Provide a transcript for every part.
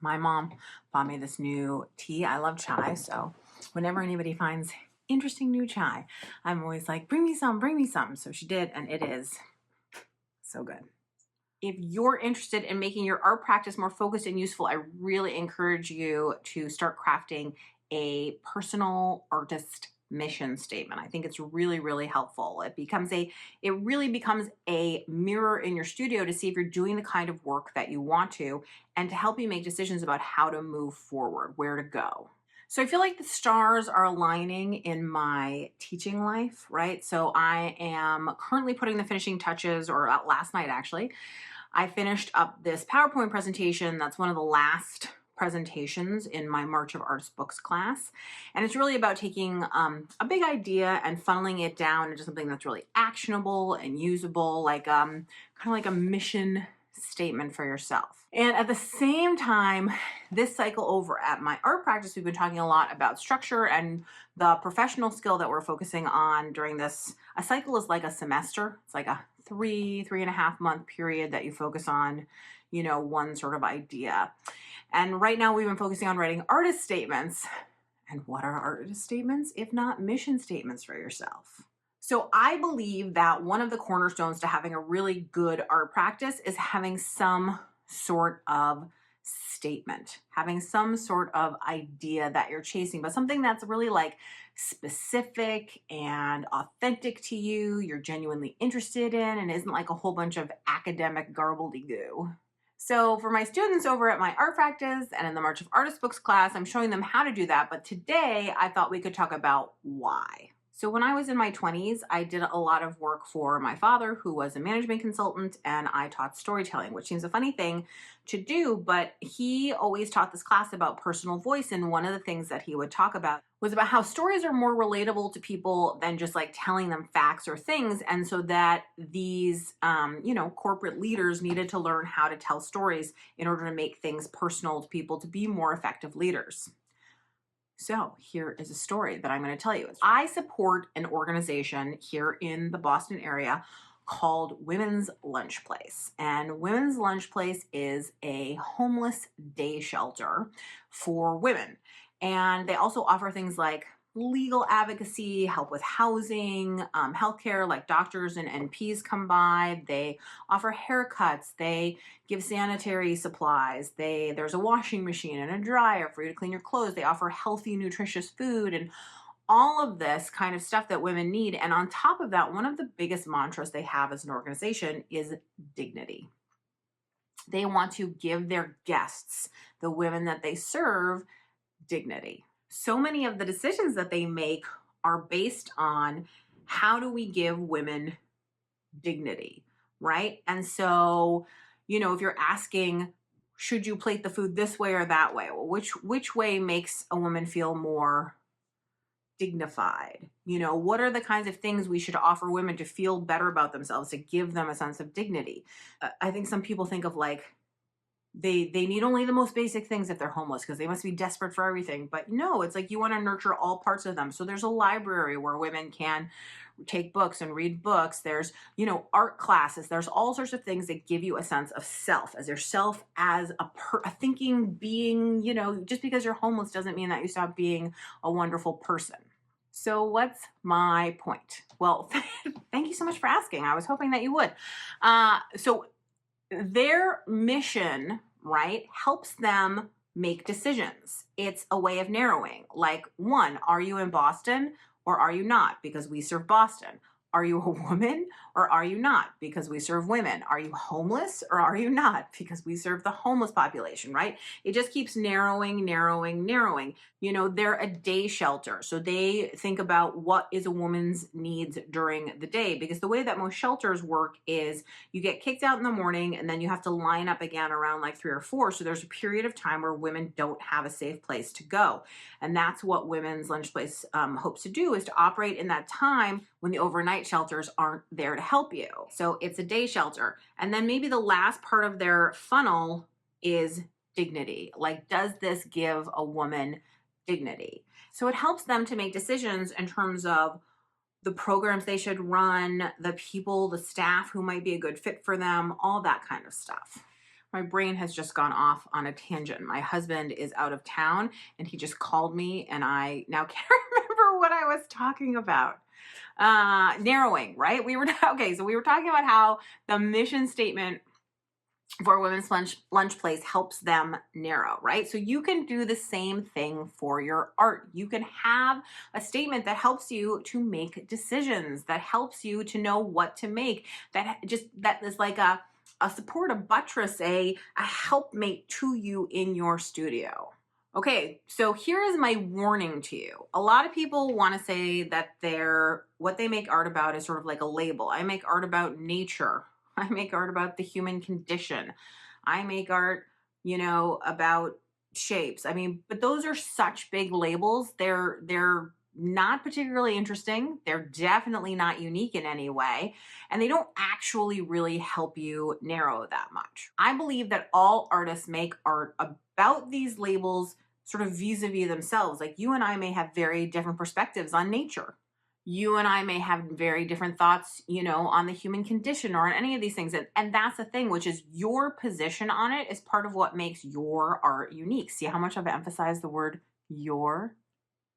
My mom bought me this new tea. I love chai, so whenever anybody finds interesting new chai, I'm always like, bring me some, bring me some. So she did, and it is so good. If you're interested in making your art practice more focused and useful, I really encourage you to start crafting a personal artist mission statement. I think it's really, really helpful. It really becomes a mirror in your studio to see if you're doing the kind of work that you want to, and to help you make decisions about how to move forward, where to go. So I feel like the stars are aligning in my teaching life, right? So I am currently putting the finishing touches, or last night actually, I finished up this PowerPoint presentation. That's one of the last presentations in my March of Artist Books class. And it's really about taking a big idea and funneling it down into something that's really actionable and usable, like kind of like a mission statement for yourself. And at the same time, this cycle over at my art practice, we've been talking a lot about structure and the professional skill that we're focusing on during this. A cycle is like a semester. It's like a 3.5 month period that you focus on, one sort of idea. And right now we've been focusing on writing artist statements. And what are artist statements if not mission statements for yourself? So I believe that one of the cornerstones to having a really good art practice is having some sort of statement, having some sort of idea that you're chasing, but something that's really like specific and authentic to you, you're genuinely interested in, and isn't like a whole bunch of academic garbledy-goo. So for my students over at my art practice and in the March of Artist Books class, I'm showing them how to do that. But today I thought we could talk about why. So when I was in my 20s, I did a lot of work for my father, who was a management consultant, and I taught storytelling, which seems a funny thing to do, but he always taught this class about personal voice. And one of the things that he would talk about was about how stories are more relatable to people than just like telling them facts or things. And so that these, corporate leaders needed to learn how to tell stories in order to make things personal to people to be more effective leaders. So here is a story that I'm going to tell you. I support an organization here in the Boston area called Women's Lunch Place. And Women's Lunch Place is a homeless day shelter for women. And they also offer things like legal advocacy, help with housing, healthcare, like doctors and NPs come by. They offer haircuts. They give sanitary supplies. There's a washing machine and a dryer for you to clean your clothes. They offer healthy, nutritious food and all of this kind of stuff that women need. And on top of that, one of the biggest mantras they have as an organization is dignity. They want to give their guests, the women that they serve, dignity. So many of the decisions that they make are based on how do we give women dignity, right? And so, if you're asking, should you plate the food this way or that way? Well, which way makes a woman feel more dignified? What are the kinds of things we should offer women to feel better about themselves, to give them a sense of dignity? I think some people think of like, they need only the most basic things if they're homeless because they must be desperate for everything. But no, it's like you want to nurture all parts of them. So there's a library where women can take books and read books. There's, art classes. There's all sorts of things that give you a sense of self as yourself, as a thinking being. Just because you're homeless doesn't mean that you stop being a wonderful person. So what's my point? Well, thank you so much for asking. I was hoping that you would. So their mission, right, helps them make decisions. It's a way of narrowing. Like, one, are you in Boston or are you not? Because we serve Boston. Are you a woman or are you not? Because we serve women. Are you homeless or are you not? Because we serve the homeless population, right? It just keeps narrowing, narrowing, narrowing. They're a day shelter. So they think about what is a woman's needs during the day, because the way that most shelters work is you get kicked out in the morning and then you have to line up again around like 3 or 4. So there's a period of time where women don't have a safe place to go. And that's what Women's Lunch Place hopes to do, is to operate in that time when the overnight shelters aren't there to help you. So it's a day shelter. And then maybe the last part of their funnel is dignity. Like, does this give a woman dignity? So it helps them to make decisions in terms of the programs they should run, the people, the staff who might be a good fit for them, all that kind of stuff. My brain has just gone off on a tangent. My husband is out of town and he just called me and I now can't remember what I was talking about. Narrowing, right? Okay, so we were talking about how the mission statement for Women's Lunch Place helps them narrow, right? So you can do the same thing for your art. You can have a statement that helps you to make decisions, that helps you to know what to make, that is like a support, a buttress, a helpmate to you in your studio. Okay, so here is my warning to you. A lot of people want to say that what they make art about is sort of like a label. I make art about nature. I make art about the human condition. I make art, about shapes. I mean, but those are such big labels. They're not particularly interesting. They're definitely not unique in any way, and they don't actually really help you narrow that much. I believe that all artists make art about these labels sort of vis-a-vis themselves. Like you and I may have very different perspectives on nature. You and I may have very different thoughts, on the human condition or on any of these things. And that's the thing, which is your position on it is part of what makes your art unique. See how much I've emphasized the word your?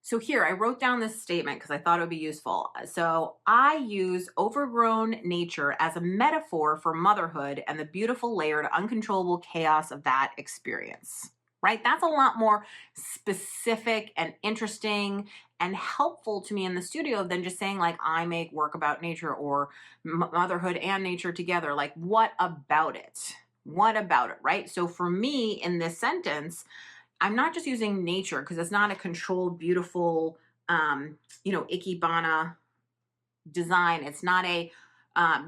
So here, I wrote down this statement because I thought it would be useful. So I use overgrown nature as a metaphor for motherhood and the beautiful, layered, uncontrollable chaos of that experience. Right? That's a lot more specific and interesting and helpful to me in the studio than just saying like I make work about nature or motherhood and nature together. Like what about it? What about it, right? So for me in this sentence, I'm not just using nature because it's not a controlled, beautiful, ikebana design. It's not a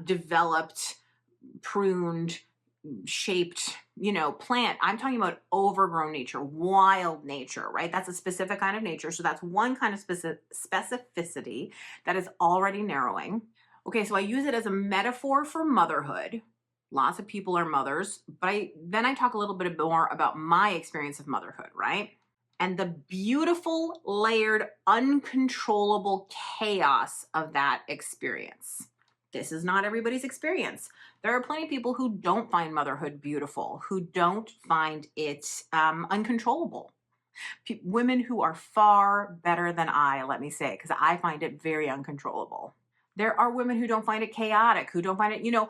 developed, pruned, shaped, plant. I'm talking about overgrown nature, wild nature, right? That's a specific kind of nature. So that's one kind of specificity that is already narrowing. Okay, so I use it as a metaphor for motherhood. Lots of people are mothers, but then I talk a little bit more about my experience of motherhood, right? And the beautiful, layered, uncontrollable chaos of that experience. This is not everybody's experience. There are plenty of people who don't find motherhood beautiful, who don't find it uncontrollable. Women who are far better than I, let me say, because I find it very uncontrollable. There are women who don't find it chaotic, who don't find it,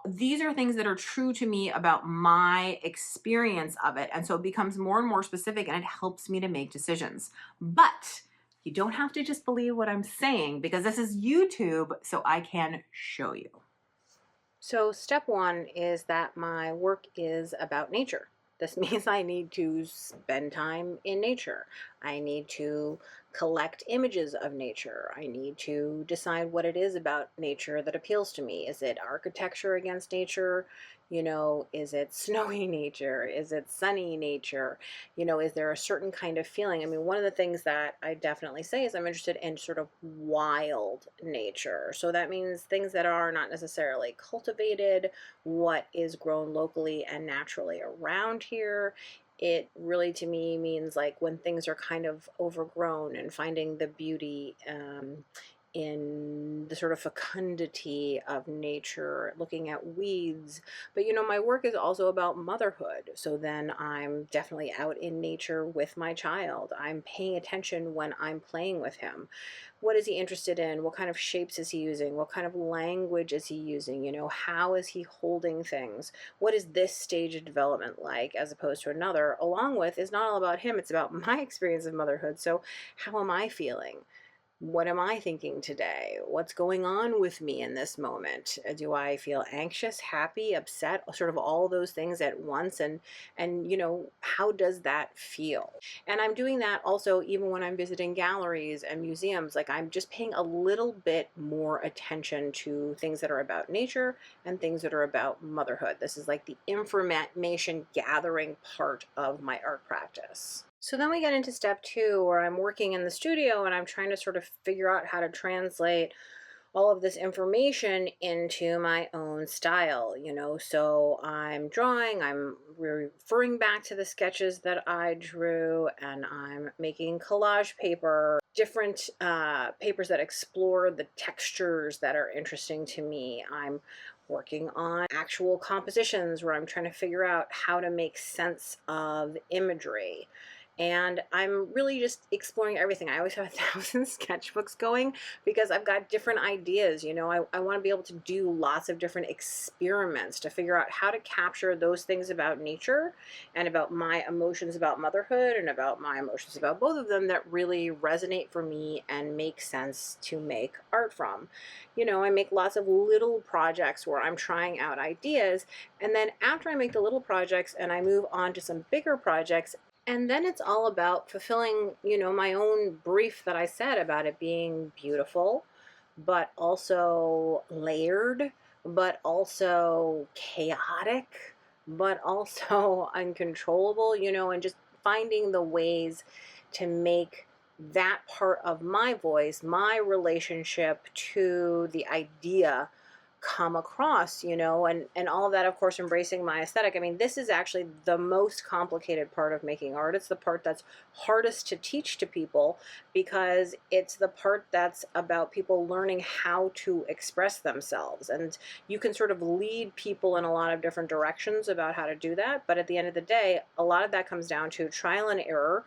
these are things that are true to me about my experience of it. And so it becomes more and more specific and it helps me to make decisions. But you don't have to just believe what I'm saying because this is YouTube, so I can show you. So step one is that my work is about nature. This means I need to spend time in nature. I need to collect images of nature. I need to decide what it is about nature that appeals to me. Is it architecture against nature? Is it snowy nature? Is it sunny nature? Is there a certain kind of feeling? I mean, one of the things that I definitely say is I'm interested in sort of wild nature. So that means things that are not necessarily cultivated, what is grown locally and naturally around here. It really, to me, means like when things are kind of overgrown and finding the beauty in the sort of fecundity of nature, looking at weeds. But my work is also about motherhood. So then I'm definitely out in nature with my child. I'm paying attention when I'm playing with him. What is he interested in? What kind of shapes is he using? What kind of language is he using? How is he holding things? What is this stage of development like as opposed to another? Along with, it's not all about him, it's about my experience of motherhood. So how am I feeling? What am I thinking today? What's going on with me in this moment? Do I feel anxious, happy, upset, sort of all those things at once? And how does that feel? And I'm doing that also even when I'm visiting galleries and museums. Like I'm just paying a little bit more attention to things that are about nature and things that are about motherhood. This is like the information gathering part of my art practice. So then we get into step two, where I'm working in the studio and I'm trying to sort of figure out how to translate all of this information into my own style, So I'm drawing, I'm referring back to the sketches that I drew, and I'm making collage paper, different papers that explore the textures that are interesting to me. I'm working on actual compositions where I'm trying to figure out how to make sense of imagery. And I'm really just exploring everything. I always have 1,000 sketchbooks going because I've got different ideas. You know, I want to be able to do lots of different experiments to figure out how to capture those things about nature and about my emotions about motherhood and about my emotions about both of them that really resonate for me and make sense to make art from. You know, I make lots of little projects where I'm trying out ideas, and then after I make the little projects and I move on to some bigger projects, and then it's all about fulfilling, you know, my own brief that I said about it being beautiful, but also layered, but also chaotic, but also uncontrollable, you know, and just finding the ways to make that part of my voice, my relationship to the idea come across, you know, and all of that, of course, embracing my aesthetic. I mean, this is actually the most complicated part of making art. It's the part that's hardest to teach to people because it's the part that's about people learning how to express themselves. And you can sort of lead people in a lot of different directions about how to do that. But at the end of the day, a lot of that comes down to trial and error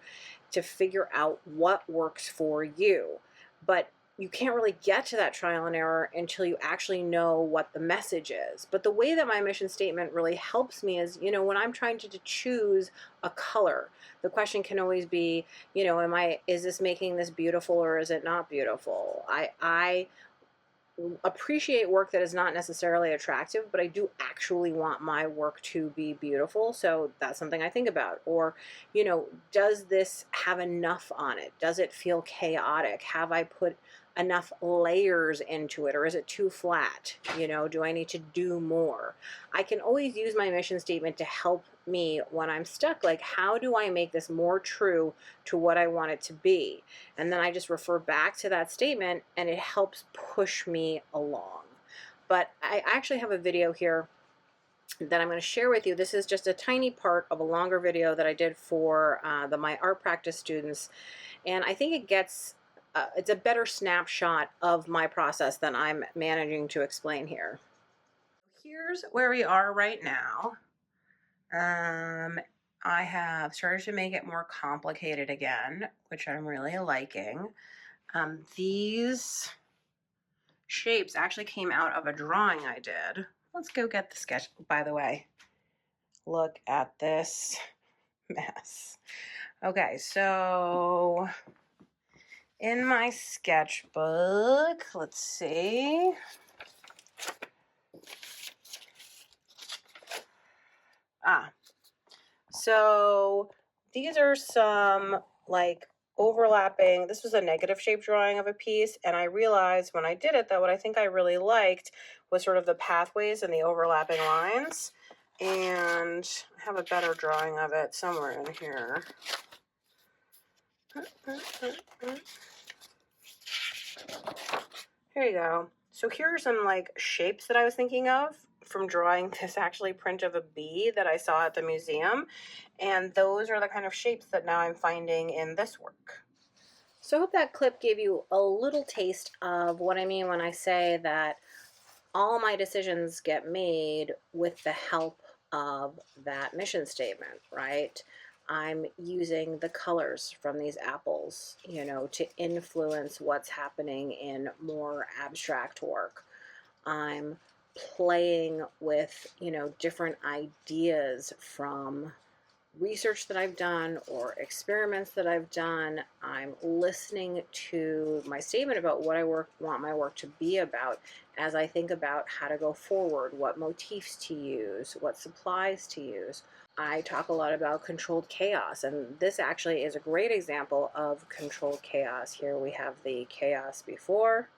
to figure out what works for you. But you can't really get to that trial and error until you actually know what the message is. But the way that my mission statement really helps me is, you know, when I'm trying to choose a color, the question can always be, you know, is this making this beautiful or is it not beautiful? I appreciate work that is not necessarily attractive, but I do actually want my work to be beautiful. So that's something I think about. Or, you know, does this have enough on it? Does it feel chaotic? Have I put enough layers into it, or is it too flat? You know, do I need to do more? I can always use my mission statement to help me when I'm stuck. Like, how do I make this more true to what I want it to be? And then I just refer back to that statement and it helps push me along. But I actually have a video here that I'm going to share with you. This is just a tiny part of a longer video that I did for my art practice students. And I think it gets, it's a better snapshot of my process than I'm managing to explain here. Here's where we are right now. I have started to make it more complicated again, which I'm really liking. These shapes actually came out of a drawing I did. Let's go get the sketch. By the way, look at this mess. Okay, so in my sketchbook, let's see. So these are some like overlapping. This was a negative shape drawing of a piece, and I realized when I did it that what I think I really liked was sort of the pathways and the overlapping lines. And I have a better drawing of it somewhere in here. Here you go. So here are some like shapes that I was thinking of from drawing this actually print of a bee that I saw at the museum. And those are the kind of shapes that now I'm finding in this work. So I hope that clip gave you a little taste of what I mean when I say that all my decisions get made with the help of that mission statement, right? I'm using the colors from these apples, you know, to influence what's happening in more abstract work. I'm playing with, you know, different ideas from research that I've done or experiments that I've done. I'm listening to my statement about what I want my work to be about as I think about how to go forward, what motifs to use, what supplies to use. I talk a lot about controlled chaos, and this actually is a great example of controlled chaos. Here we have the chaos before,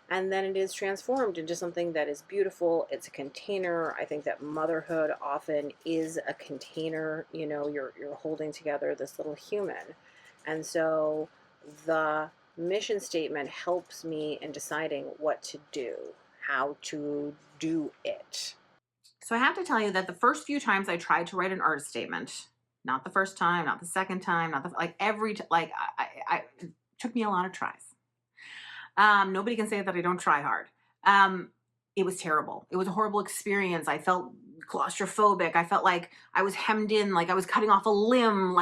and then it is transformed into something that is beautiful. It's a container. I think that motherhood often is a container. You know, you're holding together this little human. And so the mission statement helps me in deciding what to do, how to do it. So I have to tell you that the first few times I tried to write an art statement, not the first time, not the second time, not the, like every, it took me a lot of tries. Nobody can say that I don't try hard. it was terrible. It was a horrible experience. I felt claustrophobic. I felt like I was hemmed in, like I was cutting off a limb.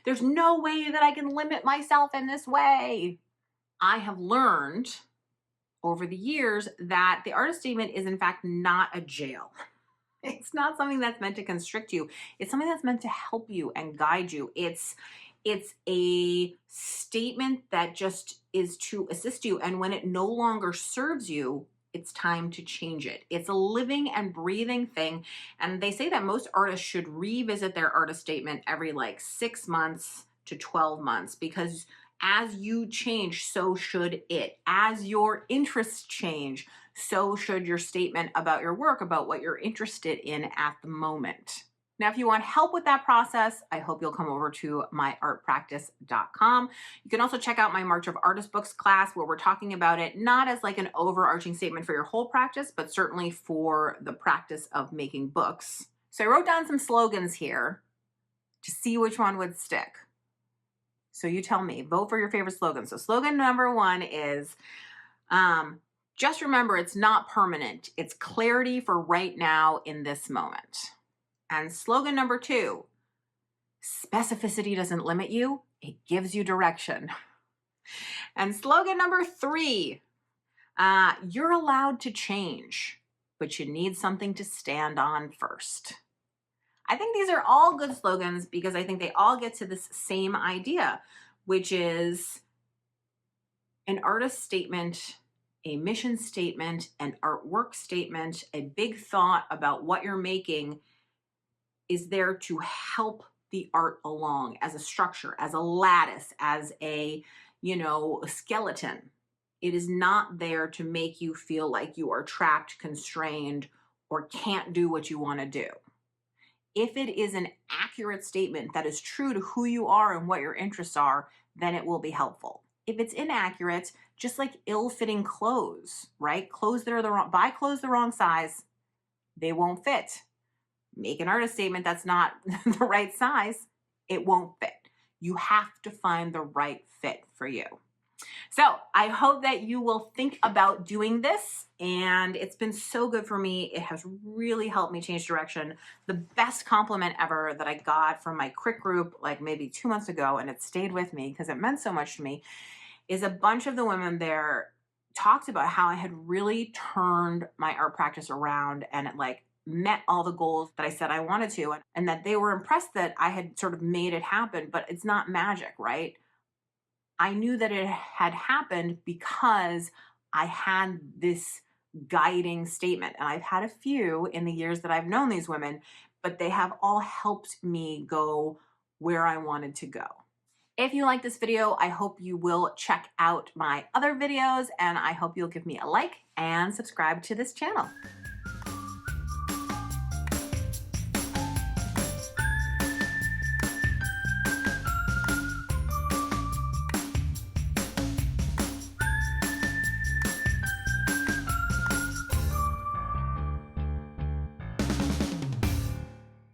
There's no way that I can limit myself in this way. I have learned over the years that the artist statement is in fact not a jail. It's not something that's meant to constrict you. It's something that's meant to help you and guide you. It's a statement that just is to assist you. And when it no longer serves you, it's time to change it. It's a living and breathing thing. And they say that most artists should revisit their artist statement every like 6 months to 12 months, because as you change, so should it. As your interests change, so should your statement about your work, about what you're interested in at the moment. Now, if you want help with that process, I hope you'll come over to myartpractice.com. You can also check out my March of Artist Books class, where we're talking about it not as like an overarching statement for your whole practice, but certainly for the practice of making books. So I wrote down some slogans here to see which one would stick. So you tell me, vote for your favorite slogan. So slogan number 1 is, just remember, it's not permanent. It's clarity for right now in this moment. And slogan number 2, specificity doesn't limit you, it gives you direction. And slogan number 3, you're allowed to change, but you need something to stand on first. I think these are all good slogans because I think they all get to this same idea, which is an artist statement, a mission statement, an artwork statement, a big thought about what you're making is there to help the art along as a structure, as a lattice, as a skeleton. It is not there to make you feel like you are trapped, constrained, or can't do what you want to do. If it is an accurate statement that is true to who you are and what your interests are, then it will be helpful. If it's inaccurate, just like ill-fitting clothes, right? Buy clothes the wrong size, they won't fit. Make an artist statement that's not the right size, it won't fit. You have to find the right fit for you. So I hope that you will think about doing this, and it's been so good for me. It has really helped me change direction. The best compliment ever that I got from my Crick group, like maybe 2 months ago, and it stayed with me because it meant so much to me, is a bunch of the women there talked about how I had really turned my art practice around, and it like met all the goals that I said I wanted to, and that they were impressed that I had sort of made it happen. But it's not magic, right? I knew that it had happened because I had this guiding statement. And I've had a few in the years that I've known these women, but they have all helped me go where I wanted to go. If you like this video, I hope you will check out my other videos, and I hope you'll give me a like and subscribe to this channel.